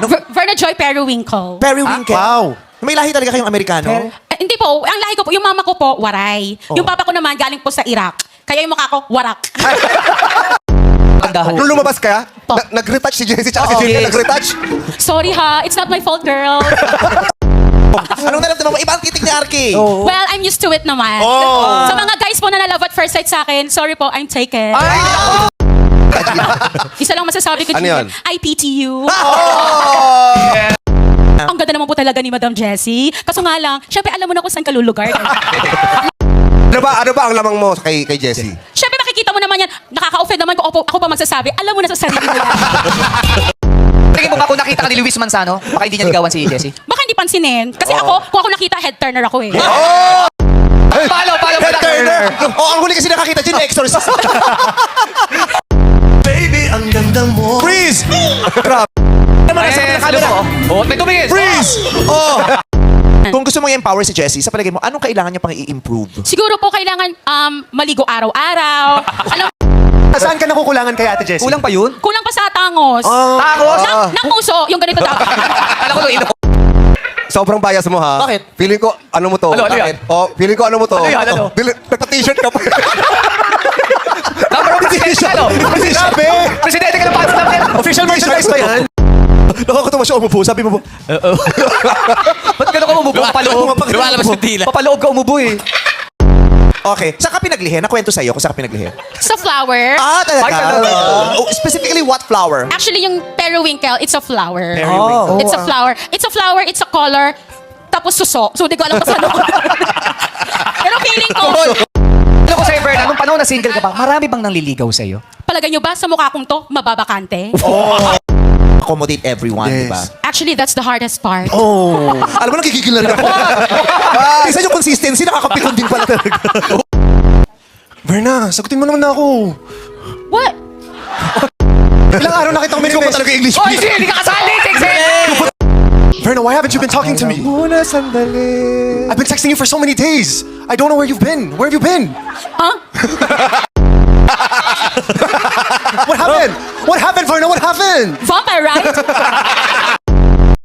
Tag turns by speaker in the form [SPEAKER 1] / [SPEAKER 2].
[SPEAKER 1] Verna Joy Periwinkle.
[SPEAKER 2] Periwinkle.
[SPEAKER 3] Wow.
[SPEAKER 2] May lahi talaga kayong Amerikano?
[SPEAKER 1] Hindi po, ang lahi ko po, yung mama ko po, Waray. Yung papa ko naman, galing po sa Iraq. Kaya yung mukha ko, Warak.
[SPEAKER 3] Nung lumabas ka,
[SPEAKER 1] Po.
[SPEAKER 3] nag-retouch si Jessie tsaka si Jillian nag-retouch.
[SPEAKER 1] Sorry ha, it's not my fault, girl.
[SPEAKER 2] Anong naramdaman mo? Iba ang titig ni RK.
[SPEAKER 1] Well, I'm used to it naman.
[SPEAKER 2] Oh.
[SPEAKER 1] Sa mga guys po na love at first sight sa akin, sorry po, I'm taken. Isa lang masasabi ko,
[SPEAKER 3] Ano
[SPEAKER 1] Julian,
[SPEAKER 3] yun?
[SPEAKER 1] I pity you.
[SPEAKER 2] Oh!
[SPEAKER 1] Ang ganda naman po talaga ni Madam Jessie. Kaso nga lang, syempre alam mo na kung saan ka lulugar.
[SPEAKER 3] Ano ba ang lamang mo kay Jessie?
[SPEAKER 1] Syempre makikita mo naman yan, nakaka-offend naman kung ako pa magsasabi, alam mo na sa sarili mo yan.
[SPEAKER 4] Tingin mo ba kung nakita ka ni Luis Manzano, baka hindi niya ligawan si Jessie?
[SPEAKER 1] Baka hindi pansinin. Kasi ako, kung ako nakita, head turner ako eh.
[SPEAKER 4] Paano
[SPEAKER 2] Head turner! Oh, ang huli kasi nakakita dyan, exorcist.
[SPEAKER 5] Baby, ang ganda mo.
[SPEAKER 2] Freeze! Grabe. Naman nasa
[SPEAKER 4] Eh,
[SPEAKER 2] camera.
[SPEAKER 4] oh, may tumingin.
[SPEAKER 2] Freeze! Oh! Kung gusto mo i-empower si Jessie, sa palagay mo, anong kailangan niya pang i-improve?
[SPEAKER 1] Siguro po kailangan maligo araw-araw. Alam,
[SPEAKER 3] Saan ka nakukulangan kay Ate Jessie?
[SPEAKER 4] Kulang pa yun?
[SPEAKER 1] kulang pa sa tangos.
[SPEAKER 4] Tangos?
[SPEAKER 1] Ng puso, yung ganito dapat.
[SPEAKER 4] Alam ko nung ino.
[SPEAKER 3] Sobrang bias mo ha.
[SPEAKER 2] Bakit?
[SPEAKER 3] Feeling ko, ano mo to?
[SPEAKER 4] Ano yan?
[SPEAKER 3] Oh, feeling ko ano mo to?
[SPEAKER 4] Ano yan, ano?
[SPEAKER 3] Nagpa-t-shirt ka pa.
[SPEAKER 4] Number of presidente, ano?
[SPEAKER 3] Sabi!
[SPEAKER 4] Presidente ka ng Pats namin.
[SPEAKER 3] Official merchandise ba yan?
[SPEAKER 2] Nakakatawa siya umupo. Sabi mo po,
[SPEAKER 4] Ba't gano'n ka umubo? Papaloob.
[SPEAKER 2] Lumalabas yung
[SPEAKER 4] dila. Papaloob ka umubo eh.
[SPEAKER 2] okay. Saan ka pinaglihi? Nakwento sa'yo kung saan ka pinaglihi.
[SPEAKER 1] Sa flower.
[SPEAKER 2] Talaga?
[SPEAKER 4] Ay, talaga?
[SPEAKER 2] Oh, specifically, what flower?
[SPEAKER 1] Actually, yung periwinkle, it's a flower.
[SPEAKER 2] Periwinkle.
[SPEAKER 1] It's a flower. It's a flower, it's a color. Tapos suso. So, di ko alam kung saan ako. Pero feeling ko,
[SPEAKER 4] Ano ko sa'yo, Berna, nung panahon na single ka pa, marami bang nanliligaw sa'yo?
[SPEAKER 1] palagay nyo ba sa mukha kong to, mababakante?
[SPEAKER 2] Accommodate everyone,
[SPEAKER 3] Yes.
[SPEAKER 2] di ba?
[SPEAKER 1] Actually, that's the hardest part.
[SPEAKER 2] Oh. Alam mo, nagigigil na rin ako. Isa yung consistency, nakakapikon din pala talaga.
[SPEAKER 3] Verna, sagutin mo naman na ako.
[SPEAKER 1] What?
[SPEAKER 3] Ilang araw na kita
[SPEAKER 2] Ikaw ba talaga English?
[SPEAKER 4] Oy, hindi ka kasali!
[SPEAKER 3] Verna, why haven't you been talking to me? Muna sandali. I've been texting you for so many days. I don't know where you've been. Where have you been?
[SPEAKER 1] Huh?
[SPEAKER 3] What happened? What happened, Verna? What happened?
[SPEAKER 1] Vampire, right?